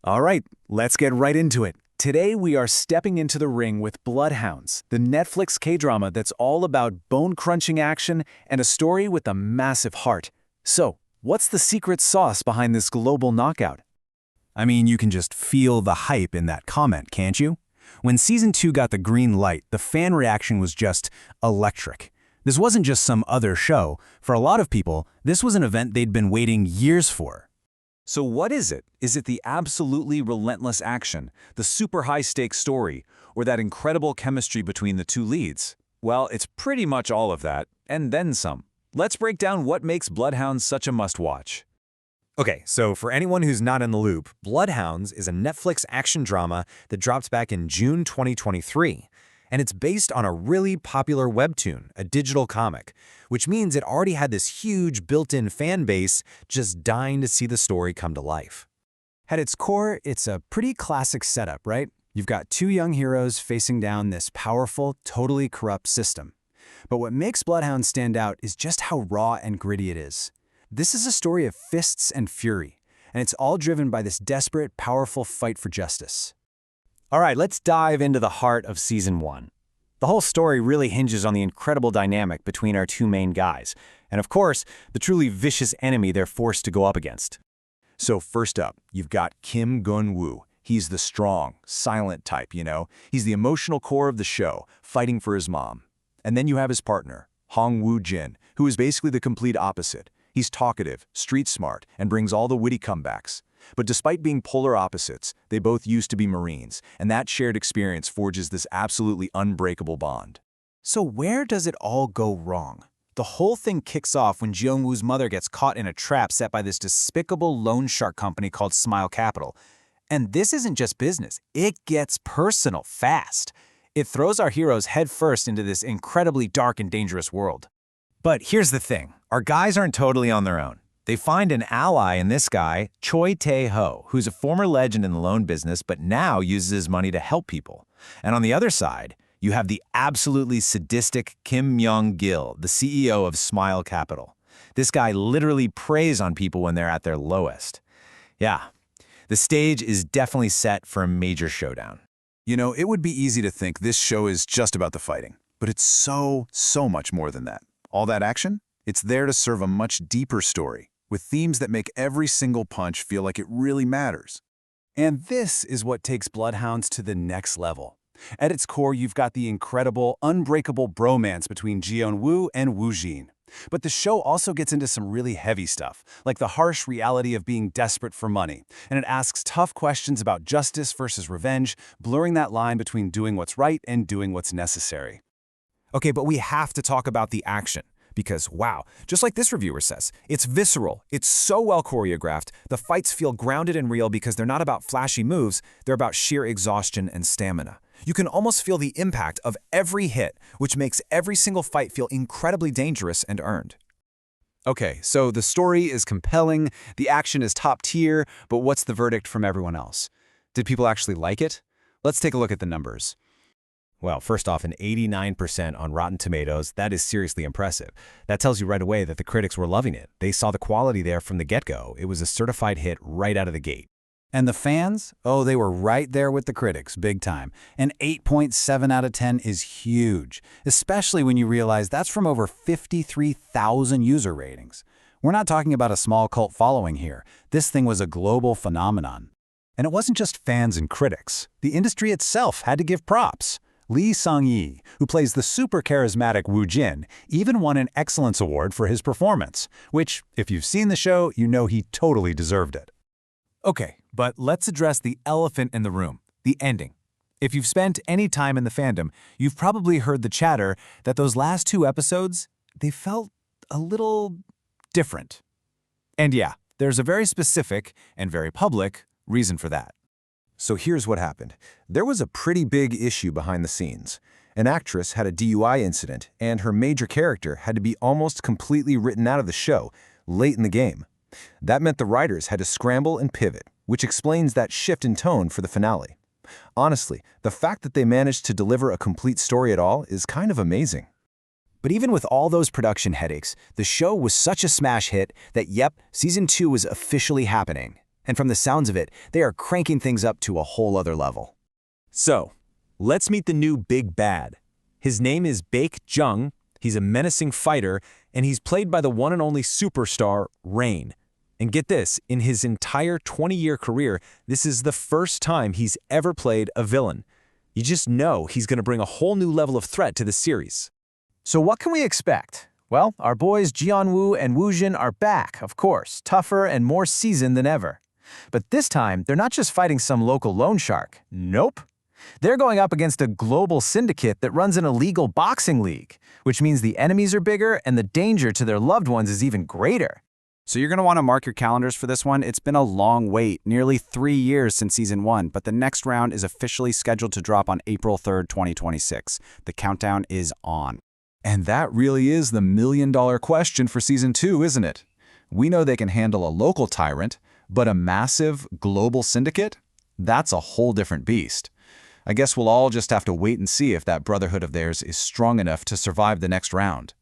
All right, let's get right into it. Today we are stepping into the ring with Bloodhounds, the Netflix K-drama that's all about bone-crunching action and a story with a massive heart. So, what's the secret sauce behind this global knockout? I mean, you can just feel the hype in that comment, can't you? When Season 2 got the green light, the fan reaction was just electric. This wasn't just some other show. For a lot of people, this was an event they'd been waiting years for. So what is it? Is it the absolutely relentless action, the super high-stakes story, or that incredible chemistry between the two leads? Well, it's pretty much all of that, and then some. Let's break down what makes Bloodhounds such a must-watch. Okay, so for anyone who's not in the loop, Bloodhounds is a Netflix action drama that dropped back in June 2023. And it's based on a really popular webtoon, a digital comic, which means it already had this huge built-in fan base just dying to see the story come to life. At its core, it's a pretty classic setup, right? You've got two young heroes facing down this powerful, totally corrupt system. But what makes Bloodhound stand out is just how raw and gritty it is. This is a story of fists and fury, and it's all driven by this desperate, powerful fight for justice. All right, let's dive into the heart of Season 1. The whole story really hinges on the incredible dynamic between our two main guys, and of course, the truly vicious enemy they're forced to go up against. So first up, you've got Kim Geon. He's the strong, silent type, you know? He's the emotional core of the show, fighting for his mom. And then you have his partner, Hong Woo-jin, who is basically the complete opposite. He's talkative, street smart, and brings all the witty comebacks. But despite being polar opposites, they both used to be Marines, and that shared experience forges this absolutely unbreakable bond. So where does it all go wrong? The whole thing kicks off when Jeong-woo's mother gets caught in a trap set by this despicable loan shark company called Smile Capital. And this isn't just business, it gets personal fast. It throws our heroes headfirst into this incredibly dark and dangerous world. But here's the thing, our guys aren't totally on their own. They find an ally in this guy, Choi Tae-ho, who's a former legend in the loan business but now uses his money to help people. And on the other side, you have the absolutely sadistic Kim Myeong, the CEO of Smile Capital. This guy literally preys on people when they're at their lowest. Yeah, the stage is definitely set for a major showdown. You know, it would be easy to think this show is just about the fighting, but it's so much more than that. All that action? It's there to serve a much deeper story, with themes that make every single punch feel like it really matters. And this is what takes Bloodhounds to the next level. At its core, you've got the incredible, unbreakable bromance between Jeon-woo and Woo-jin. But the show also gets into some really heavy stuff, like the harsh reality of being desperate for money, and it asks tough questions about justice versus revenge, blurring that line between doing what's right and doing what's necessary. Okay, but we have to talk about the action. Because, wow, just like this reviewer says, it's visceral, it's so well choreographed, the fights feel grounded and real because they're not about flashy moves, they're about sheer exhaustion and stamina. You can almost feel the impact of every hit, which makes every single fight feel incredibly dangerous and earned. Okay, so the story is compelling, the action is top tier, but what's the verdict from everyone else? Did people actually like it? Let's take a look at the numbers. Well, first off, an 89% on Rotten Tomatoes, that is seriously impressive. That tells you right away that the critics were loving it. They saw the quality there from the get-go. It was a certified hit right out of the gate. And the fans? Oh, they were right there with the critics, big time. An 8.7 out of 10 is huge, especially when you realize that's from over 53,000 user ratings. We're not talking about a small cult following here. This thing was a global phenomenon. And it wasn't just fans and critics. The industry itself had to give props. Lee Sung-yi, who plays the super charismatic Woo-jin, even won an Excellence Award for his performance, which, if you've seen the show, you know he totally deserved it. Okay, but let's address the elephant in the room, the ending. If you've spent any time in the fandom, you've probably heard the chatter that those last two episodes, they felt a little different. And yeah, there's a very specific and very public reason for that. So here's what happened. There was a pretty big issue behind the scenes. An actress had a DUI incident, and her major character had to be almost completely written out of the show late in the game. That meant the writers had to scramble and pivot, which explains that shift in tone for the finale. Honestly, the fact that they managed to deliver a complete story at all is kind of amazing. But even with all those production headaches, the show was such a smash hit that, yep, Season 2 was officially happening. And from the sounds of it, they are cranking things up to a whole other level. So, let's meet the new big bad. His name is Baek Jung, he's a menacing fighter, and he's played by the one and only superstar, Rain. And get this, in his entire 20-year career, this is the first time he's ever played a villain. You just know he's going to bring a whole new level of threat to the series. So what can we expect? Well, our boys Jeon-woo and Woo-jin are back, of course, tougher and more seasoned than ever. But this time, they're not just fighting some local loan shark. Nope. They're going up against a global syndicate that runs an illegal boxing league, which means the enemies are bigger and the danger to their loved ones is even greater. So you're going to want to mark your calendars for this one. It's been a long wait, nearly 3 years since Season 1, but the next round is officially scheduled to drop on April 3rd, 2026. The countdown is on. And that really is the million-dollar question for Season 2, isn't it? We know they can handle a local tyrant, but a massive global syndicate? That's a whole different beast. I guess we'll all just have to wait and see if that brotherhood of theirs is strong enough to survive the next round.